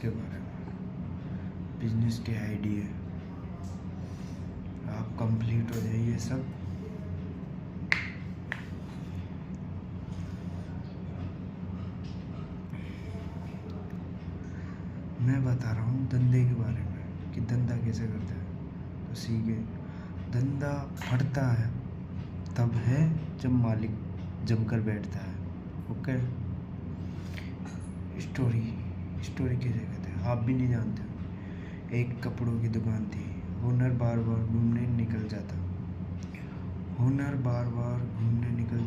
के बारे में, बिजनेस के आइडिया। आप कंप्लीट हो जाइए सब। मैं बता रहा हूँ धंधे के बारे में कि धंधा कैसे करते हैं, तो सीखे। धंधा फटता है तब है जब मालिक जमकर बैठता है। ओके। स्टोरी कैसे कहते हैं आप भी नहीं जानते हो। एक कपड़ों की दुकान थी। ओनर बार बार घूमने निकल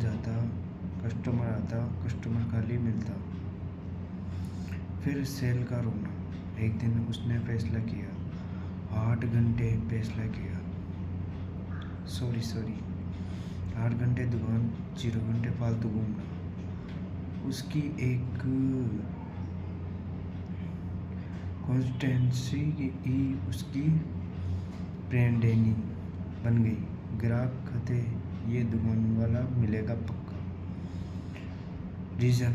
जाता। कस्टमर आता, कस्टमर खाली मिलता। फिर सेल का रोना। एक दिन उसने फैसला किया, 8 घंटे फैसला किया। सॉरी 8 घंटे दुकान, 0 घंटे फालतू घूमना। उसकी एक कॉन्स्टेंसी ही उसकी ब्रांडेनी बन गई। ग्राहक कहते ये दुकान वाला मिलेगा पक्का। रीज़न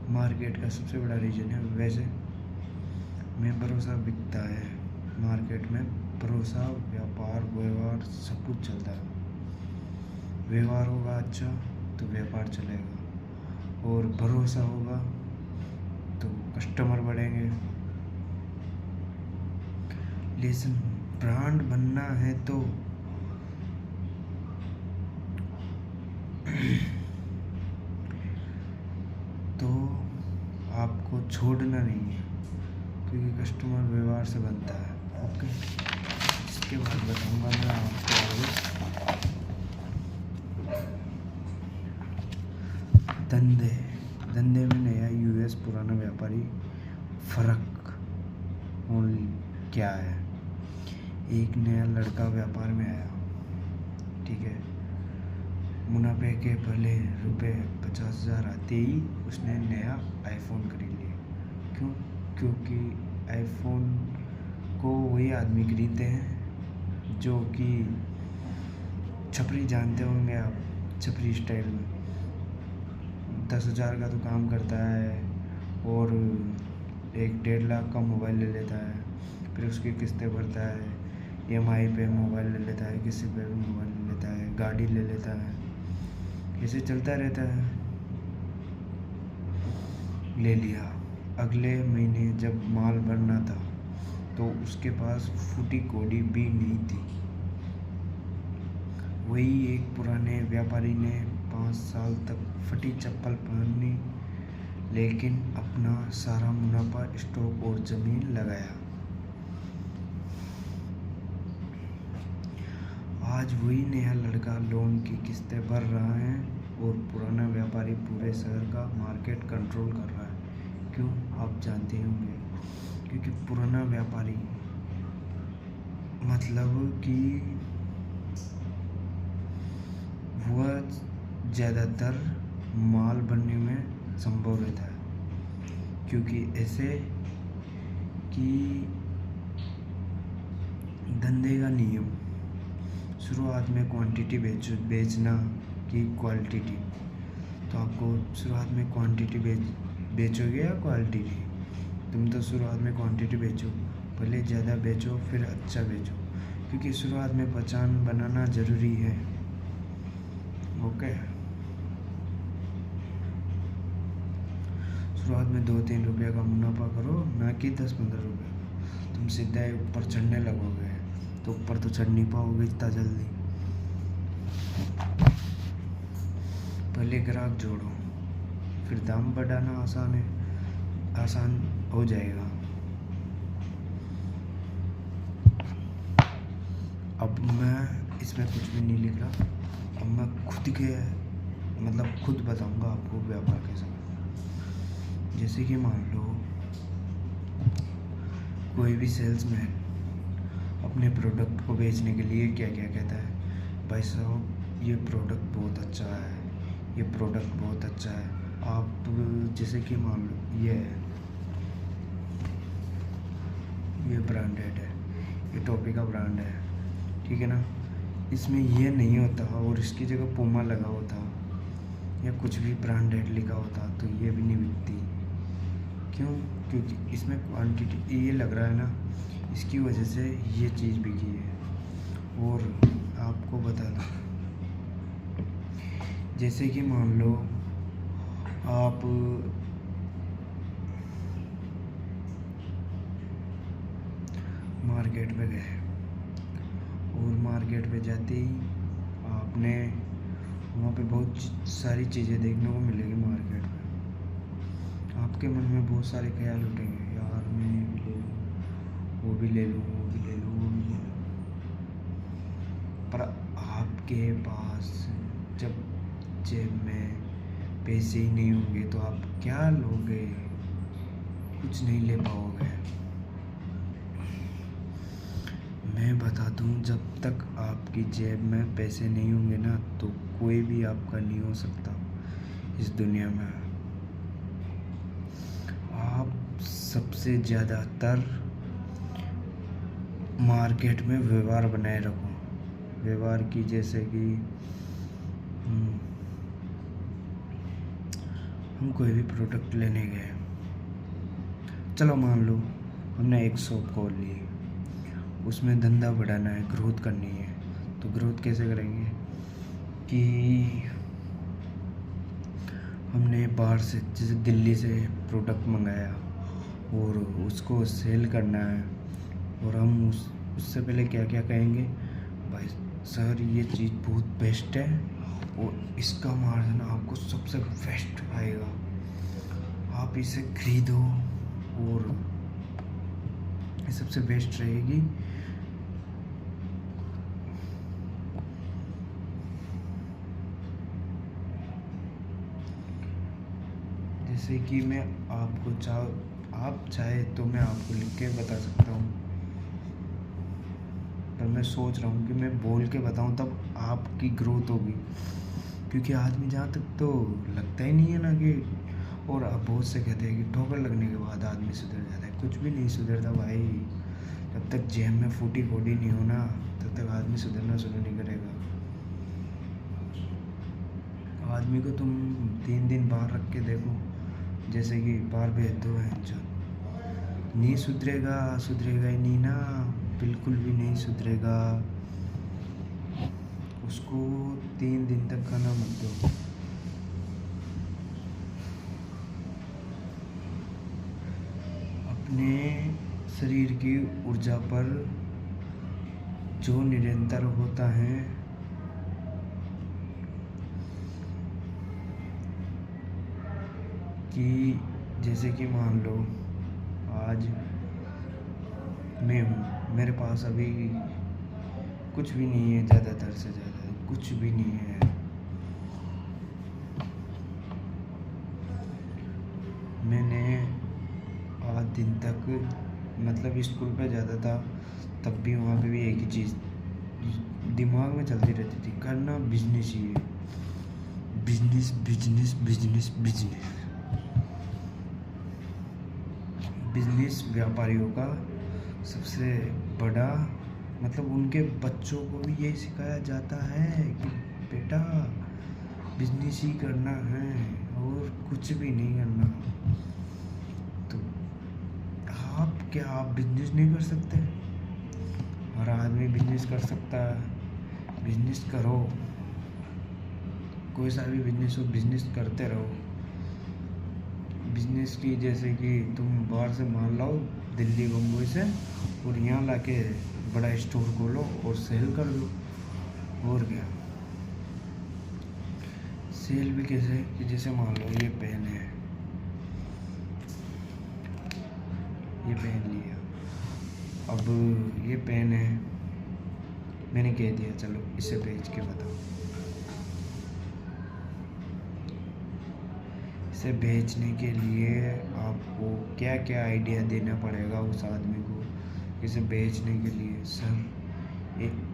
मार्केट का सबसे बड़ा रीजन है। वैसे में भरोसा बिकता है। मार्केट में भरोसा, व्यापार, व्यवहार सब कुछ चलता है। व्यवहार होगा अच्छा तो व्यापार चलेगा, और भरोसा होगा तो कस्टमर बढ़ेंगे। लेकिन ब्रांड बनना है तो आपको छोड़ना नहीं है, क्योंकि कस्टमर व्यवहार से बनता है। ओके। इसके बाद बताऊंगा मैं आपको आगे। धंधे में नया यूएस पुराना व्यापारी फर्क ओनली क्या है। एक नया लड़का व्यापार में आया, ठीक है। मुनाफे के पहले रुपये 50,000 आते ही उसने नया आईफोन खरीद लिया। क्यों? क्योंकि आईफोन को वही आदमी खरीदते हैं जो कि छपरी, जानते होंगे आप, छपरी स्टाइल में 10,000 का तो काम करता है और 1-1.5 लाख का मोबाइल ले लेता है। फिर उसकी किस्तें भरता है, EMI पे मोबाइल ले लेता है, किसी पे भी मोबाइल ले लेता है, गाड़ी ले लेता है, ऐसे चलता रहता है। ले लिया। अगले महीने जब माल भरना था तो उसके पास फूटी कौड़ी भी नहीं थी। वही एक पुराने व्यापारी ने 5 साल तक फटी चप्पल पहनी, लेकिन अपना सारा मुनाफा स्टॉक और जमीन लगाया। आज वही नया लड़का लोन की किस्तें भर रहा है और पुराना व्यापारी पूरे शहर का मार्केट कंट्रोल कर रहा है। क्यों? आप जानते होंगे, क्योंकि पुराना व्यापारी मतलब कि वह ज़्यादातर माल भरने में संभव रहता है। क्योंकि ऐसे कि धंधे का नियम, शुरुआत में क्वांटिटी बेचना की क्वालिटी। तो आपको शुरुआत में क्वांटिटी बेचोगे या क्वालिटी? तुम तो शुरुआत में क्वांटिटी बेचो, पहले ज़्यादा बेचो फिर अच्छा बेचो, क्योंकि शुरुआत में पहचान बनाना ज़रूरी है। ओके। शुरुआत में 2-3 रुपये का मुनाफा करो, ना कि 10-15 रुपये का। तुम सीधा ही ऊपर चढ़ने लगोगे तो ऊपर तो चढ़ नहीं पाओगे इतना जल्दी। पहले ग्राहक जोड़ो, फिर दाम बढ़ाना आसान हो जाएगा। अब मैं इसमें कुछ भी नहीं लिख रहा। अब मैं खुद बताऊंगा आपको व्यापार कैसे करना। जैसे कि मान लो कोई भी सेल्समैन अपने प्रोडक्ट को बेचने के लिए क्या क्या कहता है, भाई साहब ये प्रोडक्ट बहुत अच्छा है, ये प्रोडक्ट बहुत अच्छा है। आप जैसे कि मान लो ये ब्रांडेड है, ये टॉपी का ब्रांड है, ठीक है ना। इसमें ये नहीं होता और इसकी जगह पूमा लगा होता या कुछ भी ब्रांडेड लिखा होता तो ये भी नहीं बिकती। क्यों? क्योंकि इसमें क्वांटिटी ये लग रहा है ना, इसकी वजह से ये चीज़ बिकी है। और आपको बता दूं, जैसे कि मान लो आप मार्केट पे गए और मार्केट पे जाते ही आपने वहाँ पे बहुत सारी चीज़ें देखने को मिलेगी मार्केट में। आपके मन में बहुत सारे ख्याल उठेंगे, यार मैं ये भी ले लूँ, वो भी ले लूँ, वो भी ले लूँ, वो भी ले लूँ। पर आपके पास जब जेब में पैसे ही नहीं होंगे तो आप क्या लोगे? कुछ नहीं ले पाओगे। मैं बता दूं, जब तक आपकी जेब में पैसे नहीं होंगे ना, तो कोई भी आपका नहीं हो सकता इस दुनिया में। आप सबसे ज़्यादातर मार्केट में व्यवहार बनाए रखो। व्यवहार की, जैसे कि हम कोई भी प्रोडक्ट लेने गए, चलो मान लो हमने एक शॉप खोल ली, उसमें धंधा बढ़ाना है, ग्रोथ करनी है। तो ग्रोथ कैसे करेंगे कि हमने बाहर से, जैसे दिल्ली से प्रोडक्ट मंगाया और उसको सेल करना है, और हम उससे पहले क्या क्या कहेंगे, भाई सर ये चीज़ बहुत बेस्ट है और इसका मार्जिन आपको सबसे बेस्ट आएगा, आप इसे खरीदो और ये सबसे बेस्ट रहेगी। जैसे कि मैं आपको आप चाहे तो मैं आपको लिख के बता सकता हूँ, पर मैं सोच रहा हूँ कि मैं बोल के बताऊँ तब आपकी ग्रोथ होगी। क्योंकि आदमी जहाँ तक तो लगता ही नहीं है ना कि, और आप बहुत से कहते हैं कि ठोकर लगने के बाद आदमी सुधर जाता है। कुछ भी नहीं सुधरता भाई, जब तक जेब में फूटी कोडी नहीं हो ना, तब तक आदमी सुधरना शुरू नहीं करेगा। आदमी को तुम 3 दिन बाहर रख के देखो, जैसे कि बाहर भेज दो है जो, नहीं सुधरेगा, सुधरेगा ही नहीं ना, बिल्कुल भी नहीं सुधरेगा। उसको 3 दिन तक खाना मत दो। अपने शरीर की ऊर्जा पर जो निरंतर होता है, कि जैसे कि मान लो आज मैं हूँ, मेरे पास अभी कुछ भी नहीं है, ज़्यादातर से ज़्यादा कुछ भी नहीं है। मैंने आज दिन तक मतलब स्कूल पे जाता था, तब भी वहाँ पे भी एक ही चीज़ दिमाग में चलती रहती थी, करना बिजनेस ही है, business business business business. Business व्यापारियों का सबसे बड़ा मतलब, उनके बच्चों को भी यही सिखाया जाता है कि बेटा बिजनेस ही करना है और कुछ भी नहीं करना। तो आप बिजनेस नहीं कर सकते? हर आदमी बिजनेस कर सकता है। बिजनेस करो, कोई सा भी बिजनेस हो, बिजनेस करते रहो। बिजनेस की, जैसे कि तुम बाहर से माल लाओ दिल्ली बम्बई से, और यहाँ लाके बड़ा स्टोर खोलो और सेल कर दो। और क्या, सेल भी कैसे कि जैसे मान लो ये पेन है, ये पेन लिया, अब ये पेन है, मैंने कह दिया चलो इसे बेच के बताओ। इसे बेचने के लिए आपको क्या क्या आइडिया देना पड़ेगा उस आदमी को, इसे बेचने के लिए। सर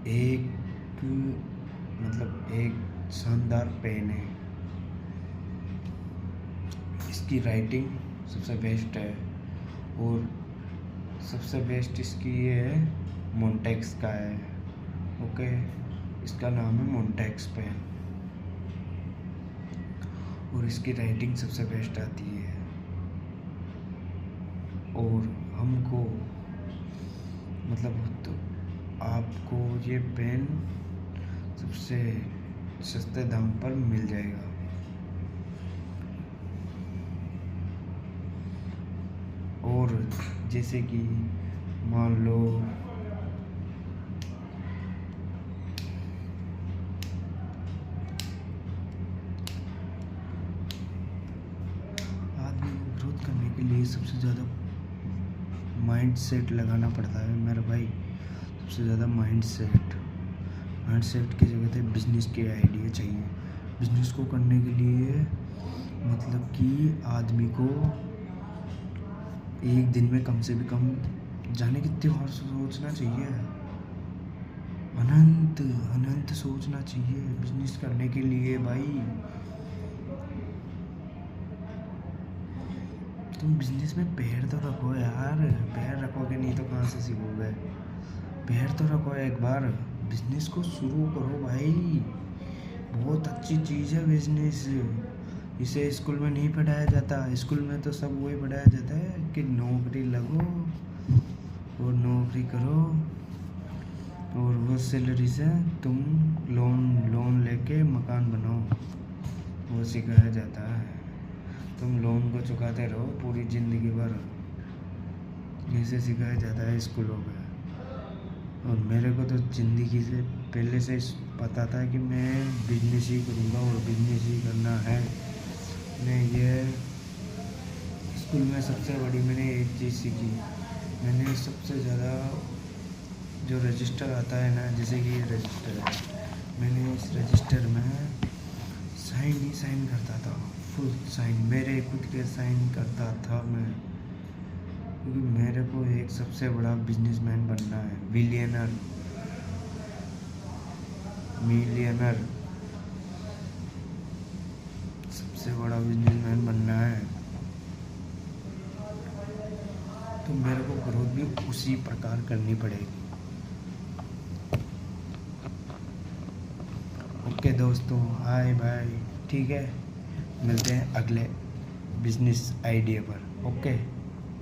एक मतलब एक शानदार पेन है, इसकी राइटिंग सबसे बेस्ट है, और सबसे बेस्ट इसकी ये है, मोन्टेक्स का है। ओके, इसका नाम है मोन्टेक्स पेन, और इसकी राइटिंग सबसे बेस्ट आती है। और हमको मतलब तो आपको ये पेन सबसे सस्ते दाम पर मिल जाएगा। और जैसे कि मान लो आदमी को ग्रोथ करने के लिए सबसे ज़्यादा माइंड सेट लगाना पड़ता है मेरा भाई। सबसे ज़्यादा माइंड सेट की जगह पे बिजनेस के आइडिया चाहिए। बिजनेस को करने के लिए मतलब कि आदमी को एक दिन में कम से भी कम जाने की त्योहार सोचना चाहिए, अनंत अनंत सोचना चाहिए बिजनेस करने के लिए भाई। तुम बिजनेस में पैर तो रखो यार, पैर रखोगे नहीं तो कहाँ से सीखोगे। पैर तो रखो एक बार, बिजनेस को शुरू करो भाई। बहुत अच्छी चीज़ है बिजनेस। इसे स्कूल में नहीं पढ़ाया जाता। स्कूल में तो सब वही पढ़ाया जाता है कि नौकरी लगो और नौकरी करो और वो सैलरी से तुम लोन लेके मकान बनाओ, वो सिखाया जाता है। तुम लोन को चुकाते रहो पूरी ज़िंदगी भर, इसे सिखाया जाता है स्कूलों में। और मेरे को तो ज़िंदगी से पहले से पता था कि मैं बिजनेस ही करूँगा और बिजनेस ही करना है। मैं ये स्कूल में सबसे बड़ी मैंने एक चीज़ सीखी। मैंने सबसे ज़्यादा जो रजिस्टर आता है ना, जैसे कि ये रजिस्टर है, मैंने इस रजिस्टर में साइन करता था, फुल साइन मेरे खुद के साइन करता था मैं, क्योंकि मेरे को एक सबसे बड़ा बिजनेसमैन बनना है। मिलियनर सबसे बड़ा बिजनेसमैन बनना है। तो मेरे को ग्रोथ भी उसी प्रकार करनी पड़ेगी। ओके दोस्तों, हाय बाय, ठीक है, मिलते हैं अगले बिजनेस आइडिया पर। ओके।